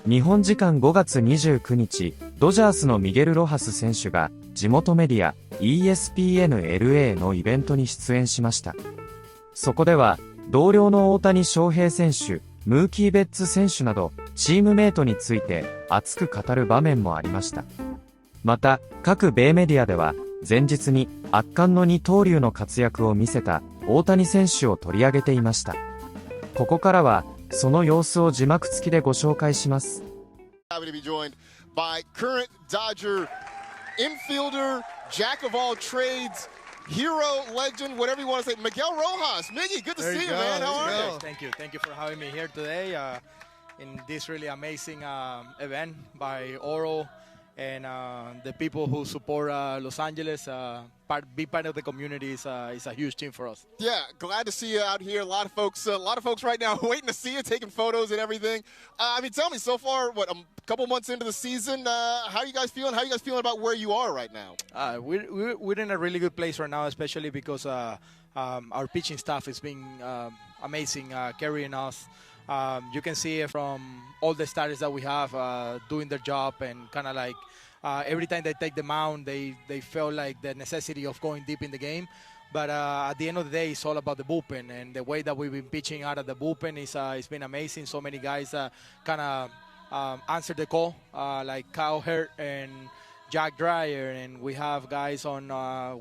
日本時間5月29日、ドジャースのミゲル・ロハス選手が地元メディア ESPN-LA のイベントに出演しました。そこでは同僚の大谷翔平選手、ムーキー・ベッツ選手などチームメイトについて熱く語る場面もありました。また各米メディアでは前日に圧巻の二刀流の活躍を見せた大谷選手を取り上げていました。ここからはその様子を字幕付きでご紹介します。Happy to be joined by current Dodger infielder, jack of all trades, hero, legend, whatever you want to say, Miguel Rojas. Miggy, good to see you, man. How are you? Thank you. Thank you for having me here today in this really amazing event by Oro and the people who support Los Angeles. Be part of the community is a huge team for us. Yeah, glad to see you out here. A lot of folks right now waiting to see you, taking photos and everything. I mean, tell me, so far, what, a couple months into the season, how are you guys feeling? How are you guys feeling about where you are right now? We're in a really good place right now, especially because our pitching staff is being amazing, carrying us. You can see it from all the starters that we have doing their job and kind of like every time they take the mound, they feel like the necessity of going deep in the game. But at the end of the day, it's all about the bullpen, and the way that we've been pitching out of the bullpen is it's been amazing. So many guys kind of answered the call, like Kyle Hurt and Jack Dreyer, and we have guys on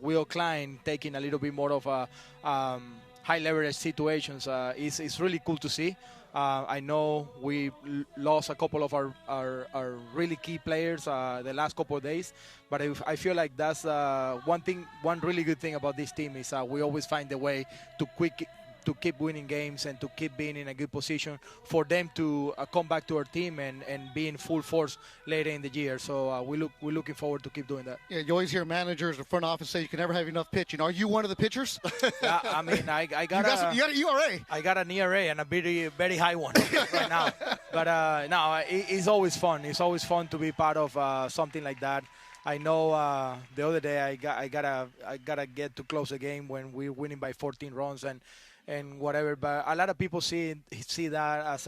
Will Klein taking a little bit more of high leverage situations. It's really cool to see. I know we lost a couple of our really key players the last couple of days, but I feel like that's one really good thing about this team is we always find a way to keep winning games and to keep being in a good position for them to come back to our team and be in full force later in the year. So we're looking forward to keep doing that. Yeah, you always hear managers or front office say you can never have enough pitching. Are you one of the pitchers? Yeah, I mean, I got you got an ERA. I got an ERA and a very high one right now. But no, it's always fun. It's always fun to be part of something like that. I know the other day I gotta get to close the game when we're winning by 14 runs and whatever, but a lot of people see that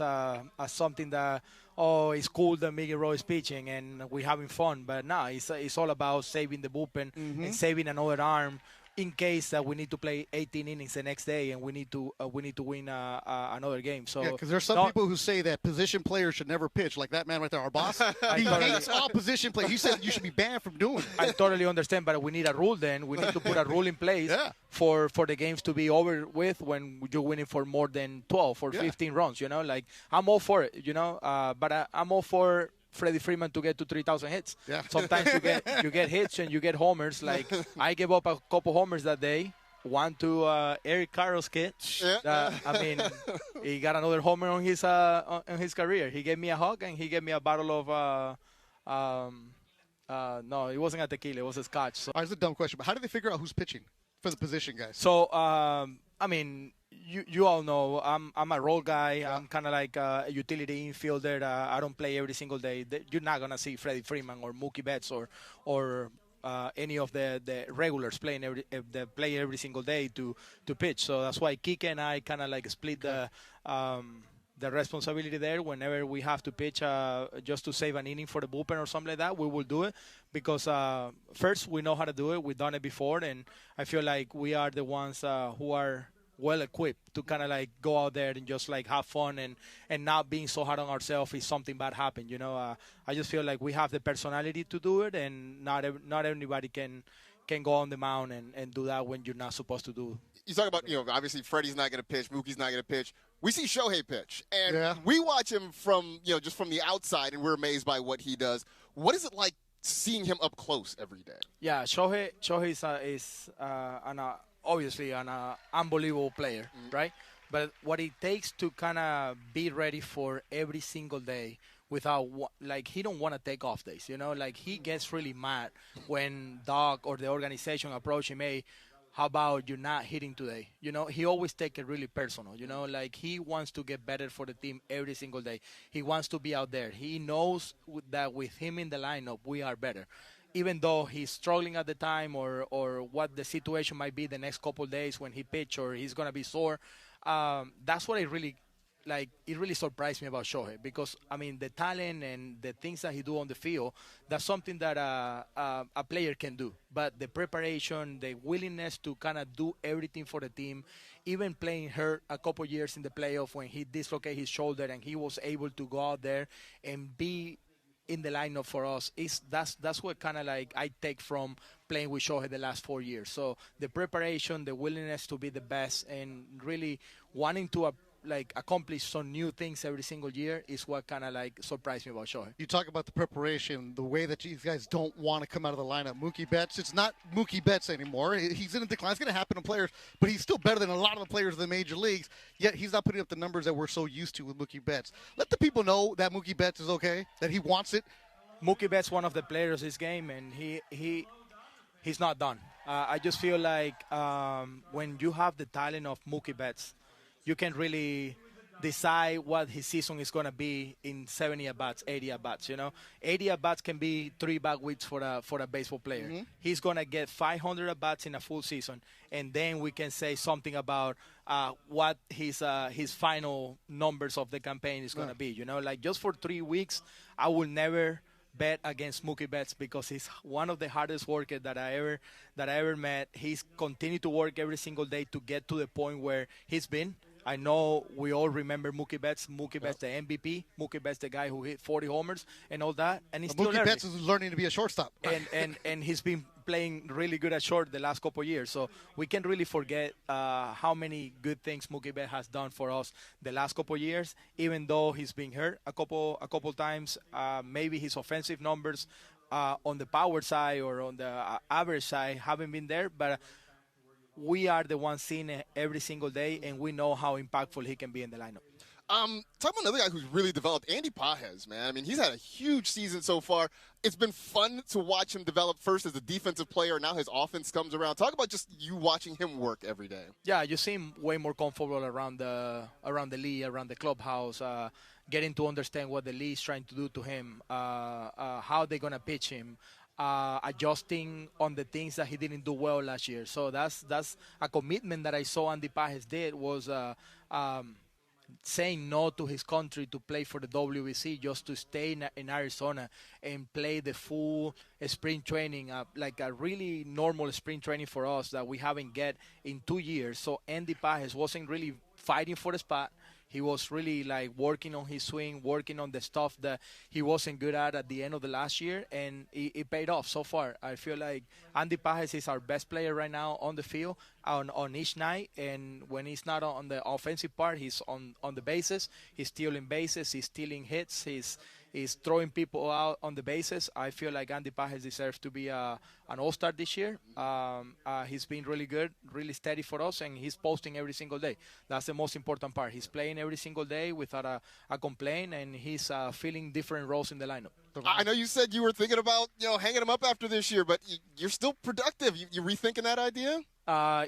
as something that it's cool that Miguel Roy is pitching and we're having fun, but no, it's all about saving the bullpen and saving another arm in case that we need to play 18 innings the next day and we need to win another game. So yeah, because there's some people who say that position players should never pitch, like that man right there, our boss. He hates all position players. He said you should be banned from doing it. I totally understand, but we need a rule then. We need to put a rule in place for the games to be over with when you're winning for more than 12 or 15 runs, you know? Like, I'm all for it, you know? But I'm all for Freddie Freeman to get to 3,000 hits. Yeah. Sometimes you get hits and you get homers. Like I gave up a couple homers that day. One to Eric Carroll's kid. Yeah. I mean, he got another homer on his career. He gave me a hug and he gave me a bottle of no, it wasn't a tequila. It was a scotch. So. It's a dumb question, but how do they figure out who's pitching for the position guys? So I mean, you all know I'm a role guy. Yeah. I'm kind of like a utility infielder. I don't play every single day. You're not gonna see Freddie Freeman or Mookie Betts or any of the regulars playing every single day to pitch. So that's why Kike and I kind of like split the responsibility there. Whenever we have to pitch just to save an inning for the bullpen or something like that, we will do it because first we know how to do it. We've done it before, and I feel like we are the ones who are well equipped to kind of like go out there and just like have fun and not being so hard on ourselves if something bad happened. You know, I just feel like we have the personality to do it, and not everybody can go on the mound and do that when you're not supposed to do. You talk about, you know, obviously Freddie's not going to pitch, Mookie's not going to pitch. We see Shohei pitch, and we watch him from, you know, just from the outside, and we're amazed by what he does. What is it like seeing him up close every day? Yeah, Shohei is obviously an unbelievable player, right? But what it takes to kind of be ready for every single day without, like, he don't want to take off days, you know? Like, he gets really mad when Doc or the organization approach him, hey, how about you're not hitting today? You know, he always take it really personal, you know? Like, he wants to get better for the team every single day. He wants to be out there. He knows that with him in the lineup, we are better. Even though he's struggling at the time or what the situation might be the next couple of days when he pitch or he's going to be sore, that's what I really like it really surprised me about Shohei because I mean the talent and the things that he do on the field, that's something that a player can do. But the preparation, the willingness to kind of do everything for the team, even playing hurt a couple years in the playoff when he dislocated his shoulder and he was able to go out there and be in the lineup for us, that's what kind of like I take from playing with Shohei the last 4 years. So the preparation, the willingness to be the best, and really wanting to like accomplish some new things every single year is what kind of like surprised me about Shohei. You talk about the preparation, the way that these guys don't want to come out of the lineup. Mookie Betts, it's not Mookie Betts anymore. He's in a decline. It's going to happen to players, but he's still better than a lot of the players in the major leagues, yet he's not putting up the numbers that we're so used to with Mookie Betts. Let the people know that Mookie Betts is okay, that he wants it. Mookie Betts one of the players of this game, and he's not done. I just feel like when you have the talent of Mookie Betts, you can really decide what his season is going to be in 70 at-bats, 80 at-bats, you know. 80 at-bats can be 3 bad weeks for a baseball player. Mm-hmm. He's going to get 500 at-bats in a full season, and then we can say something about what his final numbers of the campaign is going to be, you know. Like just for 3 weeks, I will never bet against Mookie Betts because he's one of the hardest workers that I ever met. He's continued to work every single day to get to the point where he's been. I know we all remember Mookie Betts. Mookie Betts, the MVP. Mookie Betts, the guy who hit 40 homers and all that. And he's still Mookie Betts is learning to be a shortstop. And he's been playing really good at short the last couple of years. So we can't really forget how many good things Mookie Betts has done for us the last couple of years. Even though he's been hurt a couple times, maybe his offensive numbers on the power side or on the average side haven't been there, but we are the ones seeing it every single day, and we know how impactful he can be in the lineup. Talk about another guy who's really developed, Andy Pages, man. I mean, he's had a huge season so far. It's been fun to watch him develop first as a defensive player. Now his offense comes around. Talk about just you watching him work every day. Yeah, you see him way more comfortable around the league, around the clubhouse, getting to understand what the league is trying to do to him, how they're going to pitch him. Adjusting on the things that he didn't do well last year. So that's a commitment that I saw Andy Pages did was saying no to his country to play for the WBC just to stay in Arizona and play the full spring training, like a really normal spring training for us that we haven't get in 2 years. So Andy Pages wasn't really fighting for the spot. He was really like working on his swing, working on the stuff that he wasn't good at the end of the last year, and it paid off so far. I feel like Andy Pages is our best player right now on the field on each night, and when he's not on the offensive part, he's on the bases, he's stealing bases, he's stealing hits, he's throwing people out on the bases. I feel like Andy Pages deserves to be an all-star this year. He's been really good, really steady for us, and he's posting every single day. That's the most important part. He's playing every single day without a complaint, and he's filling different roles in the lineup. I know you said you were thinking about hanging him up after this year, but you're still productive. You rethinking that idea?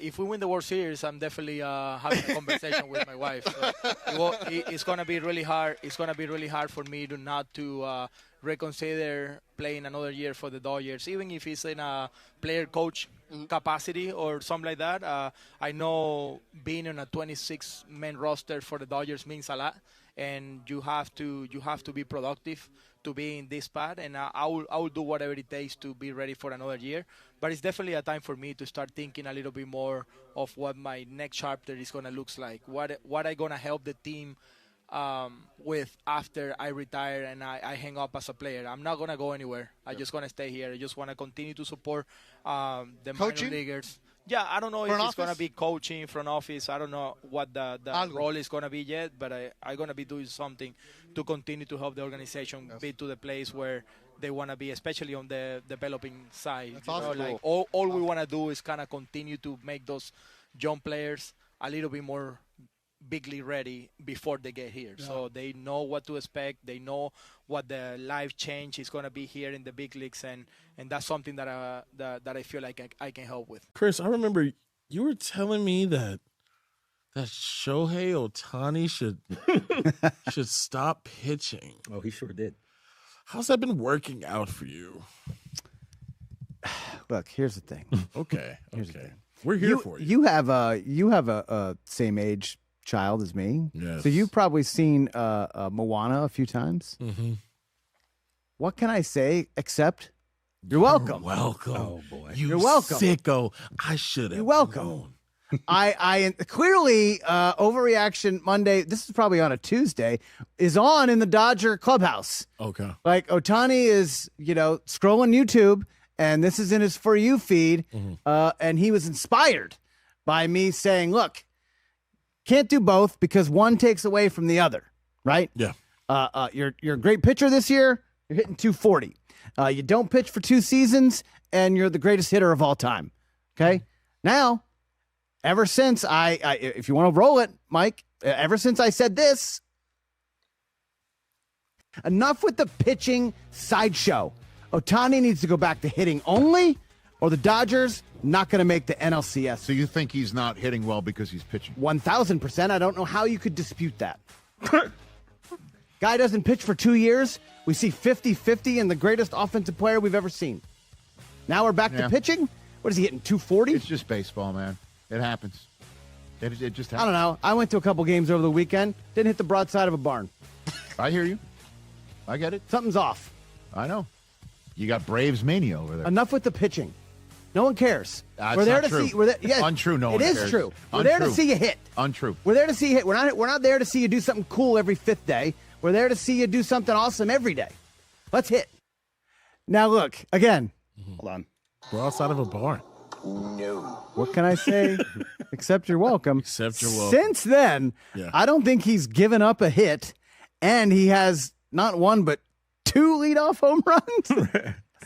If we win the World Series, I'm definitely having a conversation with my wife. So it's gonna be really hard. It's gonna be really hard for me not to reconsider playing another year for the Dodgers, even if it's in a player-coach capacity or something like that. I know being on a 26-man roster for the Dodgers means a lot, and you have to be productive to be in this spot, and I will do whatever it takes to be ready for another year. But it's definitely a time for me to start thinking a little bit more of what my next chapter is going to look like, what I going to help the team with after I retire and I hang up as a player. I'm not going to go anywhere. I'm just going to stay here. I just want to continue to support the minor leaguers. Yeah, I don't know if it's going to be coaching, front office. I don't know what the role is going to be yet, but I'm going to be doing something to continue to help the organization be to the place where they want to be, especially on the developing side. That's awesome. Like all we want to do is kind of continue to make those young players a little bit more bigly ready before they get here. Yeah. So they know what to expect. They know what the life change is going to be here in the big leagues, and that's something that I feel like I can help with. Chris, I remember you were telling me that Shohei Ohtani should stop pitching. Oh, he sure did. How's that been working out for you? Look, here's the thing. Okay. Here's the thing. We're here for you. You have a same age child as me. Yes. So you've probably seen Moana a few times. Mm-hmm. What can I say except you're welcome? Welcome. Oh boy. You're welcome. Sicko. I should have. You're welcome. known. I clearly overreaction Monday. This is probably on a Tuesday. Is on in the Dodger clubhouse. Okay. Like Ohtani is, scrolling YouTube, and this is in his For You feed, and he was inspired by me saying, "Look, can't do both because one takes away from the other." Right? Yeah. You're a great pitcher this year. You're hitting 240. You don't pitch for 2 seasons, and you're the greatest hitter of all time. Okay? Now, ever since if you want to roll it, Mike, ever since I said this, enough with the pitching sideshow. Ohtani needs to go back to hitting only, or the Dodgers not going to make the NLCS. So you think he's not hitting well because he's pitching? 1,000%. I don't know how you could dispute that. Guy doesn't pitch for 2 years. We see 50-50 in the greatest offensive player we've ever seen. Now we're back to pitching. What is he hitting, 240? It's just baseball, man. It happens. It just happens. I don't know. I went to a couple games over the weekend. Didn't hit the broadside of a barn. I hear you. I get it. Something's off. I know. You got Braves mania over there. Enough with the pitching. No one cares. We're there to see. Yes, untrue. No one cares. cares. It is true. We're Untrue. there to see you hit. Untrue. We're there to see you hit. We're not there to see you do something cool every 5th day. We're there to see you do something awesome every day. Let's hit. Now look again. Hold on. We're outside of a barn. No. What can I say? Except you're welcome. Except you're welcome. Since then, I don't think he's given up a hit, and he has not 1 but 2 leadoff home runs.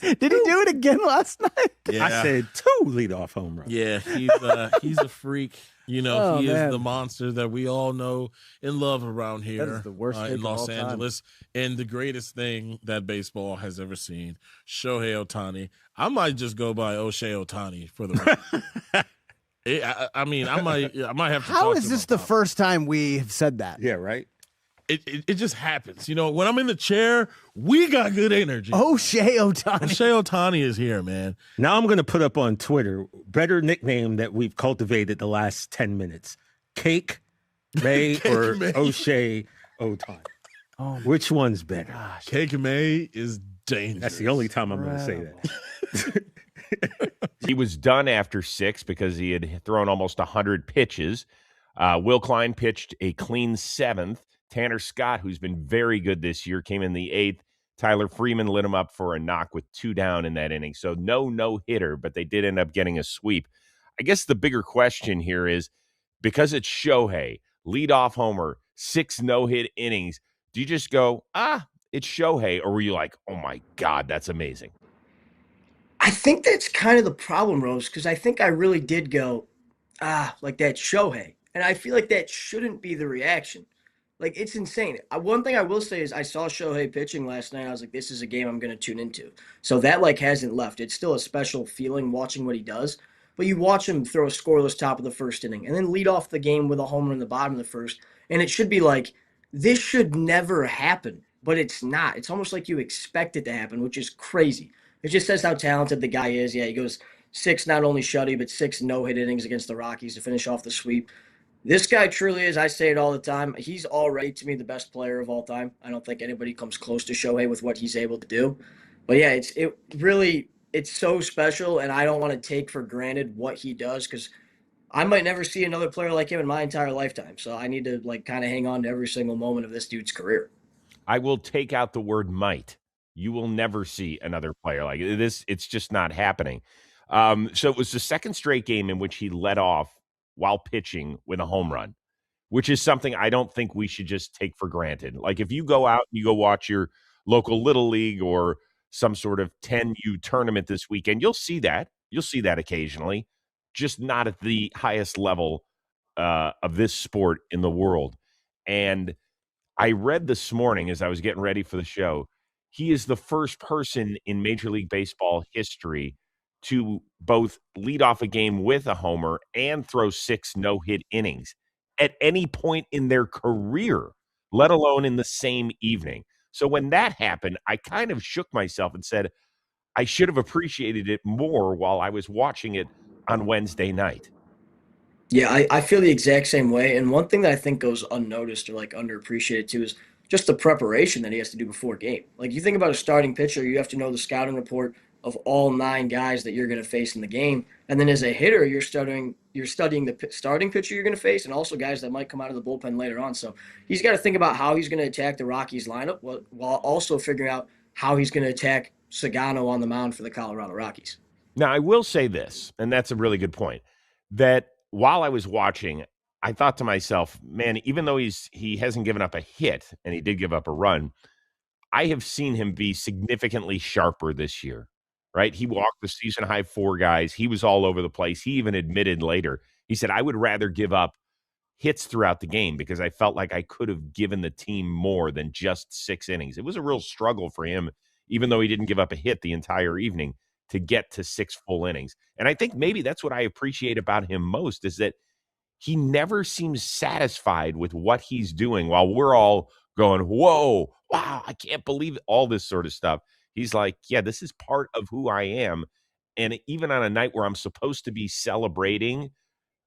Did he do it again last night? Yeah. I said 2 leadoff home runs. Yeah, he's a freak. He man. is the monster that we all know and love around here. That is the worst pick in of Los all time. Angeles. And the greatest thing that baseball has ever seen, Shohei Ohtani. I might just go by O'Shea Ohtani for the record. I might have to How talk is to this him the about first time we have said that? Yeah, right? it just happens. When I'm in the chair, we got good energy. O'Shea Ohtani. O'Shea Ohtani is here, man. Now I'm going to put up on Twitter, better nickname that we've cultivated the last 10 minutes. Cake May or May. O'Shea Ohtani. Oh, Which one's better? Cake May is dangerous. That's the only time I'm going to say that. He was done after 6 because he had thrown almost 100 pitches. Will Klein pitched a clean 7th. Tanner Scott, who's been very good this year, came in the 8th. Tyler Freeman lit him up for a knock with 2 down in that inning. So no hitter, but they did end up getting a sweep. I guess the bigger question here is, because it's Shohei, leadoff homer, 6 no-hit innings, do you just go, it's Shohei, or were you like, oh my God, that's amazing? I think that's kind of the problem, Rose, because I think I really did go, like that Shohei. And I feel like that shouldn't be the reaction. Like, it's insane. One thing I will say is I saw Shohei pitching last night. I was like, this is a game I'm going to tune into. So that, hasn't left. It's still a special feeling watching what he does. But you watch him throw a scoreless top of the first inning and then lead off the game with a homer in the bottom of the first. And it should be like, this should never happen. But it's not. It's almost like you expect it to happen, which is crazy. It just says how talented the guy is. Yeah, he goes 6 not only shutty, but 6 no-hit innings against the Rockies to finish off the sweep. This guy truly is, I say it all the time, he's already, to me, the best player of all time. I don't think anybody comes close to Shohei with what he's able to do. But yeah, it's so special, and I don't want to take for granted what he does, because I might never see another player like him in my entire lifetime. So I need to kind of hang on to every single moment of this dude's career. I will take out the word might. You will never see another player like this. It's just not happening. So it was the second straight game in which he led off while pitching with a home run, which is something I don't think we should just take for granted. Like, if you go out and you go watch your local Little League or some sort of 10U tournament this weekend, you'll see that. You'll see that occasionally, just not at the highest level of this sport in the world. And I read this morning as I was getting ready for the show, he is the first person in Major League Baseball history to both lead off a game with a homer and throw 6 no-hit innings at any point in their career, let alone in the same evening. So when that happened, I kind of shook myself and said, I should have appreciated it more while I was watching it on Wednesday night. Yeah, I feel the exact same way. And one thing that I think goes unnoticed or like underappreciated too is just the preparation that he has to do before a game. Like you think about a starting pitcher, you have to know the scouting report of all 9 guys that you're going to face in the game. And then as a hitter, you're studying the starting pitcher you're going to face and also guys that might come out of the bullpen later on. So he's got to think about how he's going to attack the Rockies lineup while also figuring out how he's going to attack Sagano on the mound for the Colorado Rockies. Now, I will say this, and that's a really good point, that while I was watching, I thought to myself, man, even though he hasn't given up a hit, and he did give up a run, I have seen him be significantly sharper this year, right? He walked the season-high 4 guys. He was all over the place. He even admitted later, he said, I would rather give up hits throughout the game because I felt like I could have given the team more than just 6 innings. It was a real struggle for him, even though he didn't give up a hit the entire evening, to get to 6 full innings. And I think maybe that's what I appreciate about him most is that he never seems satisfied with what he's doing while we're all going, whoa, wow, I can't believe it, all this sort of stuff. He's like, yeah, this is part of who I am. And even on a night where I'm supposed to be celebrating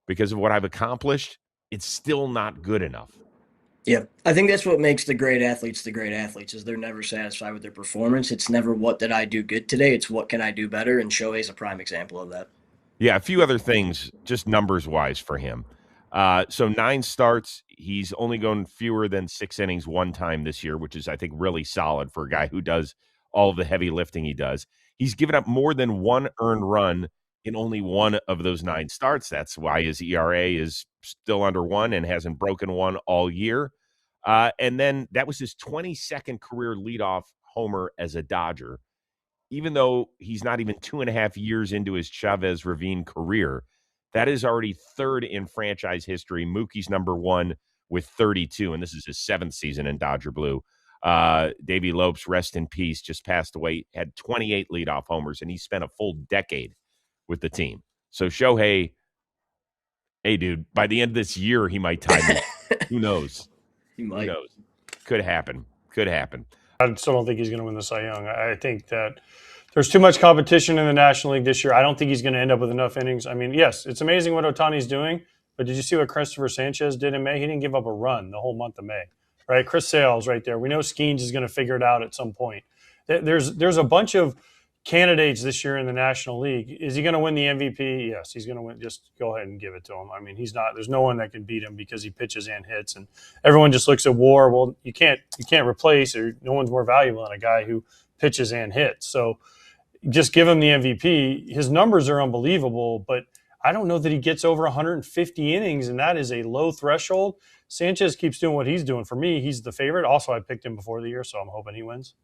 because of what I've accomplished, it's still not good enough. Yeah, I think that's what makes the great athletes, is they're never satisfied with their performance. It's never what did I do good today? It's what can I do better? And Shohei's a prime example of that. Yeah, a few other things, just numbers-wise for him. So 9 starts. He's only gone fewer than 6 innings one time this year, which is, I think, really solid for a guy who does all of the heavy lifting he does. He's given up more than 1 earned run in only 1 of those 9 starts. That's why his ERA is still under 1 and hasn't broken 1 all year. And then that was his 22nd career leadoff homer as a Dodger. Even though he's not even 2.5 years into his Chavez-Ravine career, that is already 3rd in franchise history. Mookie's number 1 with 32, and this is his 7th season in Dodger blue. Davey Lopes, rest in peace, just passed away, had 28 leadoff homers, and he spent a full decade with the team. So Shohei, hey, dude, by the end of this year, he might tie me. Who knows? He might. Who knows? Could happen. Could happen. I still don't think he's going to win the Cy Young. I think that there's too much competition in the National League this year. I don't think he's going to end up with enough innings. I mean, yes, it's amazing what Ohtani's doing, but did you see what Christopher Sanchez did in May? He didn't give up a run the whole month of May, right? Chris Sale's right there. We know Skeens is going to figure it out at some point. There's a bunch of candidates this year in the National League. Is he going to win the MVP? Yes, he's going to win. Just go ahead and give it to him. I mean, he's not. There's no one that can beat him because he pitches and hits, and everyone just looks at WAR. Well, you can't replace, or no one's more valuable than a guy who pitches and hits. So just give him the MVP. His numbers are unbelievable, but I don't know that he gets over 150 innings, and that is a low threshold. Sanchez keeps doing what he's doing. For me, he's the favorite. Also, I picked him before the year, so I'm hoping he wins.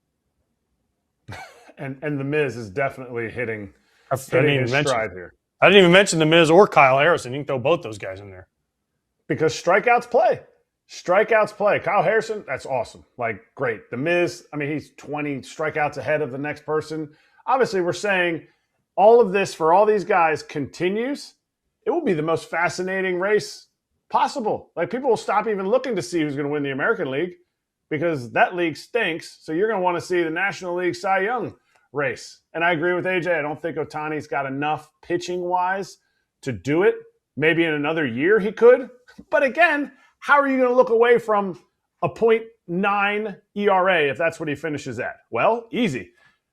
And the Miz is definitely hitting his stride here. I didn't even mention the Miz or Kyle Harrison. You can throw both those guys in there. Because strikeouts play. Strikeouts play. Kyle Harrison, that's awesome. Like, great. The Miz, I mean, he's 20 strikeouts ahead of the next person. Obviously, we're saying all of this for all these guys continues. It will be the most fascinating race possible. Like, people will stop even looking to see who's going to win the American League because that league stinks. So you're going to want to see the National League Cy Young race. And I agree with AJ. I don't think Ohtani's got enough pitching-wise to do it. Maybe in another year he could. But again, how are you going to look away from a .9 ERA if that's what he finishes at? Well, easy.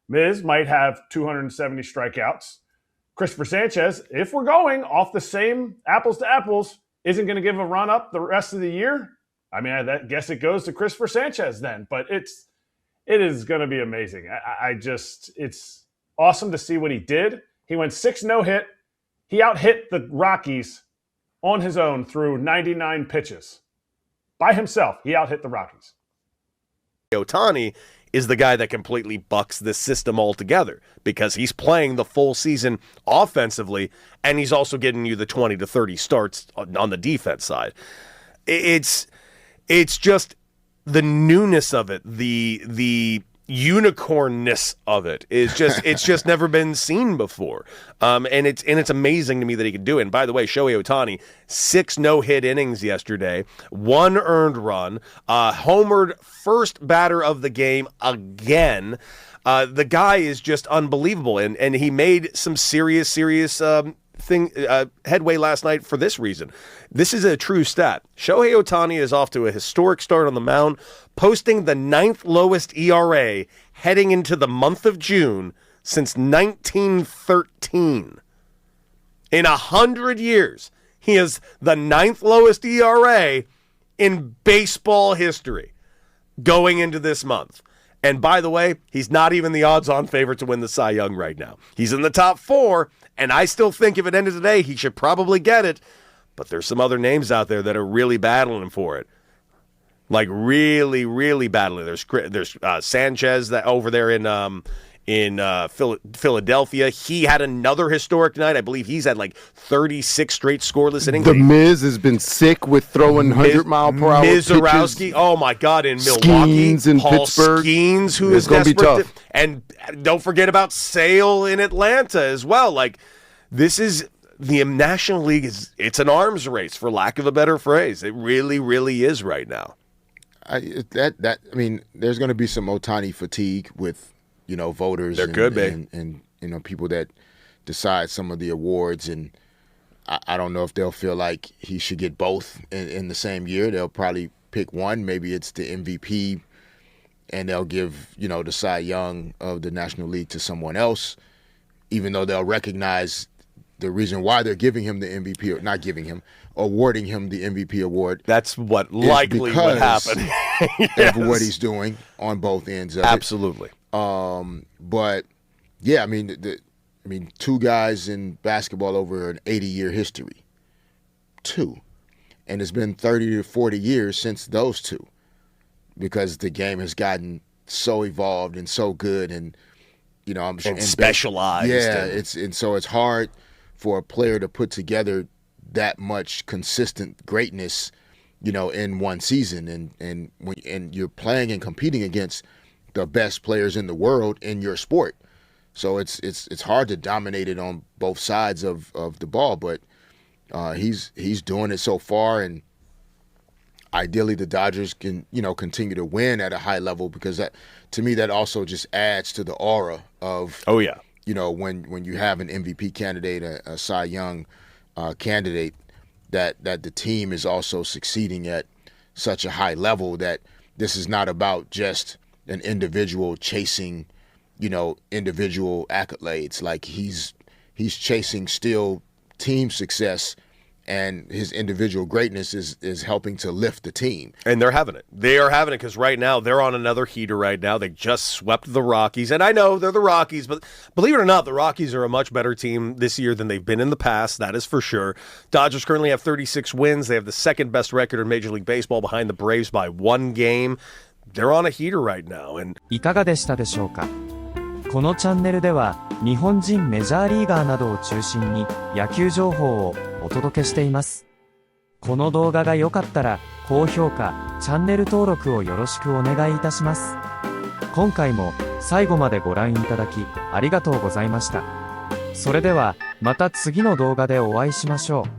Miz might have 270 strikeouts. Christopher Sanchez, if we're going off the same apples to apples, isn't going to give a run up the rest of the year. I mean, I guess it goes to Christopher Sanchez then. But it is going to be amazing. It's awesome to see what he did. He went 6 no-hit. He out-hit the Rockies on his own through 99 pitches. By himself, he out-hit the Rockies. Ohtani is the guy that completely bucks this system altogether because he's playing the full season offensively, and he's also getting you the 20 to 30 starts on the defense side. It's just the newness of it, the unicornness of it is just it's just never been seen before. And it's amazing to me that he can do it. And by the way, Shohei Ohtani, 6 no-hit innings yesterday, 1 earned run, homered first batter of the game again. The guy is just unbelievable, and he made some serious headway last night for this reason. This is a true stat. Shohei Ohtani is off to a historic start on the mound, posting the 9th lowest ERA heading into the month of June since 1913. In 100 years, he is the 9th lowest ERA in baseball history going into this month. And by the way, he's not even the odds-on favorite to win the Cy Young right now. He's in the top 4, and I still think if it ended today, he should probably get it. But there's some other names out there that are really battling for it. Like really, really battling. There's Sanchez that over there in Philadelphia. He had another historic night. I believe he's had like 36 straight scoreless innings. The Miz has been sick with throwing 100-mile-per-hour Mizorowski, oh my God, in Milwaukee. Skeens in Paul Pittsburgh. Skeens, who is going to be tough. And don't forget about Sale in Atlanta as well. Like, this is the National League it's an arms race, for lack of a better phrase. It really, really is right now. I mean, there's going to be some Ohtani fatigue with, voters. There could be. And people that decide some of the awards. And I don't know if they'll feel like he should get both in the same year. They'll probably pick one. Maybe it's the MVP, and they'll give, the Cy Young of the National League to someone else, even though they'll recognize the reason why they're giving him the MVP, or not giving him, awarding him the MVP award. That's what likely would happen. Yes. Of what he's doing on both ends of Absolutely. it. But yeah, I mean, two guys in basketball over an 80-year history. Two. And it's been 30 to 40 years since those two, because the game has gotten so evolved and so good, and and specialized. Yeah, so it's hard for a player to put together that much consistent greatness, in one season, and when you're playing and competing against the best players in the world in your sport. So it's hard to dominate it on both sides of the ball, but he's doing it so far, and ideally the Dodgers can continue to win at a high level, because that, to me, that also just adds to the aura of when you have an MVP candidate, a Cy Young candidate, that the team is also succeeding at such a high level that this is not about just an individual chasing, individual accolades. Like he's chasing still team success, and his individual greatness is helping to lift the team. And they're having it. They are having it, because right now they're on another heater right now. They just swept the Rockies. And I know they're the Rockies, but believe it or not, the Rockies are a much better team this year than they've been in the past. That is for sure. Dodgers currently have 36 wins. They have the second best record in Major League Baseball, behind the Braves by 1 game. They're on a heater right now. And いかがでしたでしょうか。このチャンネルでは日本人メジャーリーガーなどを中心に野球情報をお届けしています。この動画が良かったら高評価、チャンネル登録をよろしくお願いいたします。今回も最後までご覧いただきありがとうございました。それではまた次の動画でお会いしましょう。